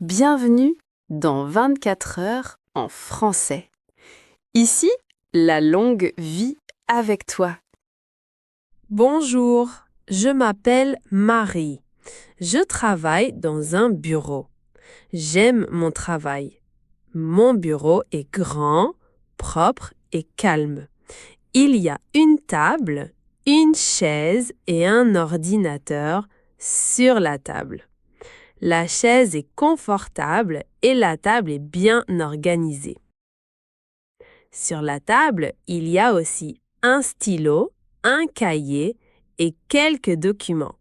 Bienvenue dans 24 heures en français. Ici, la longue vie avec toi. Bonjour, je m'appelle Marie. Je travaille dans un bureau. J'aime mon travail. Mon bureau est grand, propre et calme. Il y a une table, une chaise et un ordinateur sur la table. La chaise est confortable et la table est bien organisée. Sur la table, il y a aussi un stylo, un cahier et quelques documents.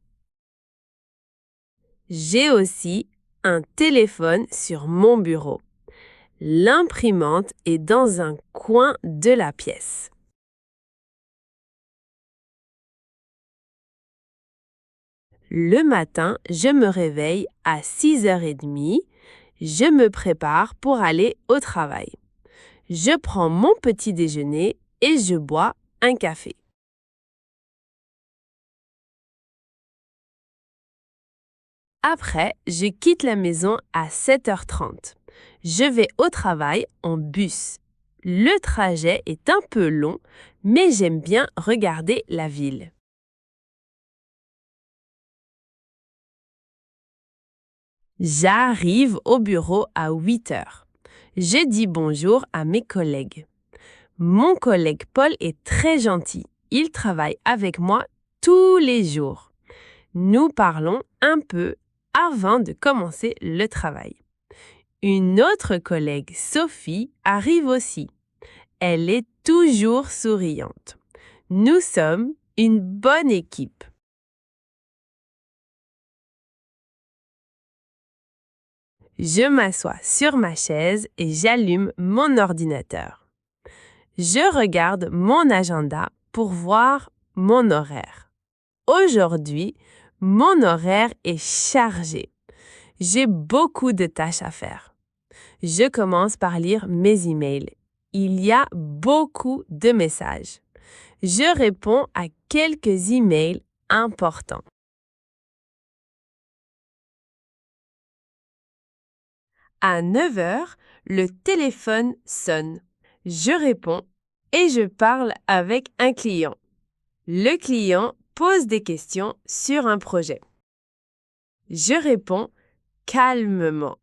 J'ai aussi un téléphone sur mon bureau. L'imprimante est dans un coin de la pièce. Le matin, je me réveille à 6h30. Je me prépare pour aller au travail. Je prends mon petit déjeuner et je bois un café. Après, je quitte la maison à 7h30. Je vais au travail en bus. Le trajet est un peu long, mais j'aime bien regarder la ville. J'arrive au bureau à 8h. Je dis bonjour à mes collègues. Mon collègue Paul est très gentil. Il travaille avec moi tous les jours. Nous parlons un peu avant de commencer le travail. Une autre collègue, Sophie, arrive aussi. Elle est toujours souriante. Nous sommes une bonne équipe. Je m'assois sur ma chaise et j'allume mon ordinateur. Je regarde mon agenda pour voir mon horaire. Aujourd'hui, mon horaire est chargé. J'ai beaucoup de tâches à faire. Je commence par lire mes emails. Il y a beaucoup de messages. Je réponds à quelques emails importants. À 9h, le téléphone sonne. Je réponds et je parle avec un client. Le client pose des questions sur un projet. Je réponds calmement.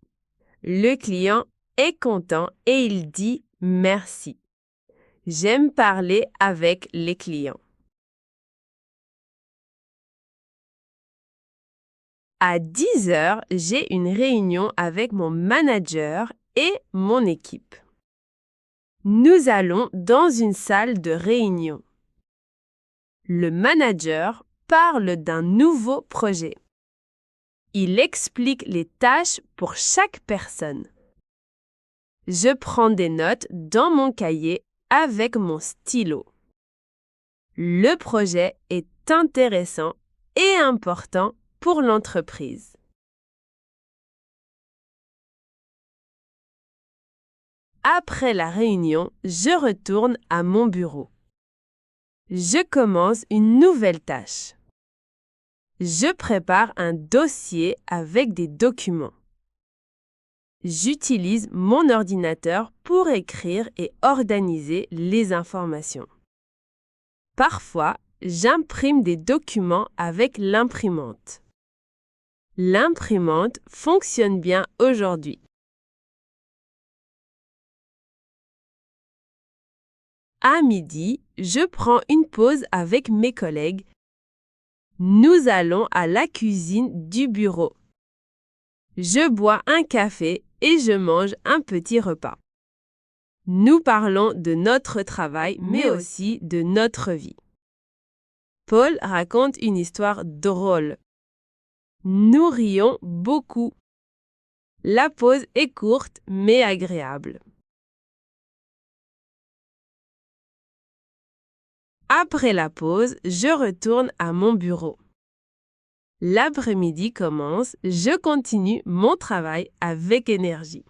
Le client est content et il dit merci. J'aime parler avec les clients. À 10h, j'ai une réunion avec mon manager et mon équipe. Nous allons dans une salle de réunion. Le manager parle d'un nouveau projet. Il explique les tâches pour chaque personne. Je prends des notes dans mon cahier avec mon stylo. Le projet est intéressant et important pour l'entreprise. Après la réunion, je retourne à mon bureau. Je commence une nouvelle tâche. Je prépare un dossier avec des documents. J'utilise mon ordinateur pour écrire et organiser les informations. Parfois, j'imprime des documents avec l'imprimante. L'imprimante fonctionne bien aujourd'hui. À midi, je prends une pause avec mes collègues. Nous allons à la cuisine du bureau. Je bois un café et je mange un petit repas. Nous parlons de notre travail, mais aussi de notre vie. Paul raconte une histoire drôle. Nous rions beaucoup. La pause est courte mais agréable. Après la pause, je retourne à mon bureau. L'après-midi commence, je continue mon travail avec énergie.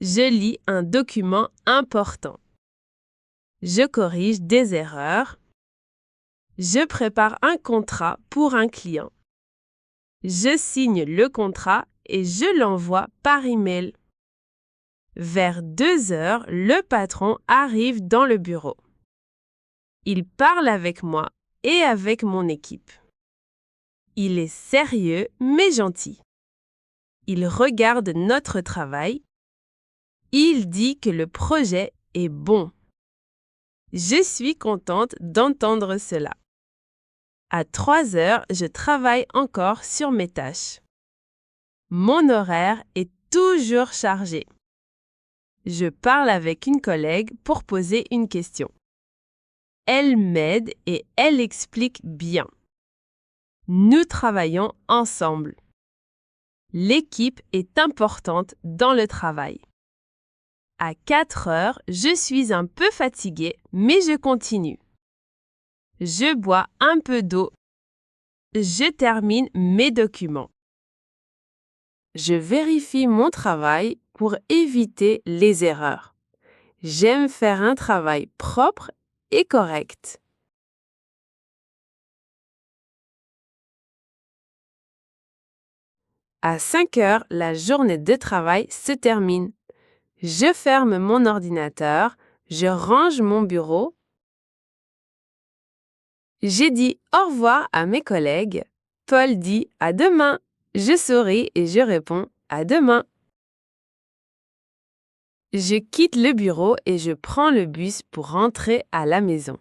Je lis un document important. Je corrige des erreurs. Je prépare un contrat pour un client. Je signe le contrat et je l'envoie par email. Vers 2 heures, le patron arrive dans le bureau. Il parle avec moi et avec mon équipe. Il est sérieux mais gentil. Il regarde notre travail. Il dit que le projet est bon. Je suis contente d'entendre cela. À 3 heures, je travaille encore sur mes tâches. Mon horaire est toujours chargé. Je parle avec une collègue pour poser une question. Elle m'aide et elle explique bien. Nous travaillons ensemble. L'équipe est importante dans le travail. À 4 heures, je suis un peu fatiguée, mais je continue. Je bois un peu d'eau. Je termine mes documents. Je vérifie mon travail pour éviter les erreurs. J'aime faire un travail propre et correct. À 5 heures, la journée de travail se termine. Je ferme mon ordinateur, je range mon bureau. J'ai dit au revoir à mes collègues. Paul dit à demain. Je souris et je réponds à demain. Je quitte le bureau et je prends le bus pour rentrer à la maison.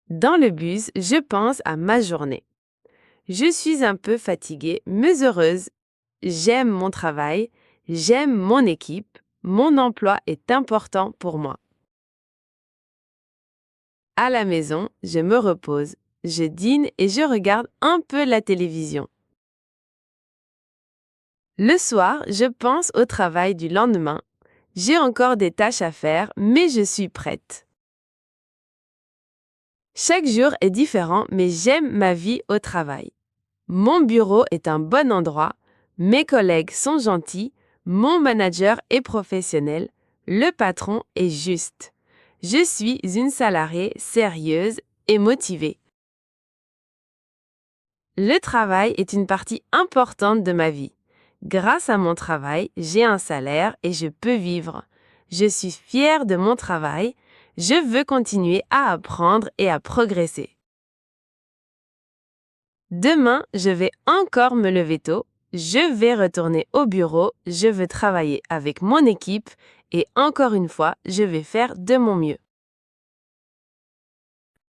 Dans le bus, je pense à ma journée. Je suis un peu fatiguée, mais heureuse. J'aime mon travail, j'aime mon équipe, mon emploi est important pour moi. À la maison, je me repose, je dîne et je regarde un peu la télévision. Le soir, je pense au travail du lendemain. J'ai encore des tâches à faire, mais je suis prête. Chaque jour est différent, mais j'aime ma vie au travail. Mon bureau est un bon endroit, mes collègues sont gentils, mon manager est professionnel, le patron est juste. Je suis une salariée sérieuse et motivée. Le travail est une partie importante de ma vie. Grâce à mon travail, j'ai un salaire et je peux vivre. Je suis fière de mon travail. Je veux continuer à apprendre et à progresser. Demain, je vais encore me lever tôt. Je vais retourner au bureau. Je veux travailler avec mon équipe et encore une fois, je vais faire de mon mieux.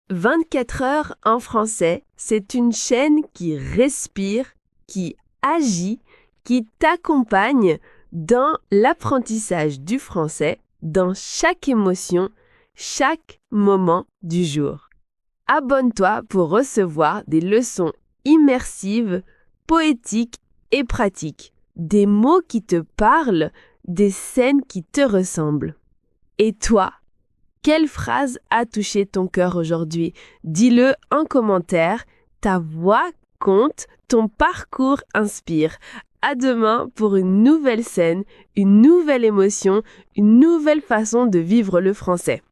24 heures en français, c'est une chaîne qui respire, qui agit, qui t'accompagne dans l'apprentissage du français, dans chaque émotion, chaque moment du jour. Abonne-toi pour recevoir des leçons immersives, poétiques et pratiques, des mots qui te parlent, des scènes qui te ressemblent. Et toi, quelle phrase a touché ton cœur aujourd'hui? Dis-le en commentaire. Ta voix compte, ton parcours inspire. À demain pour une nouvelle scène, une nouvelle émotion, une nouvelle façon de vivre le français.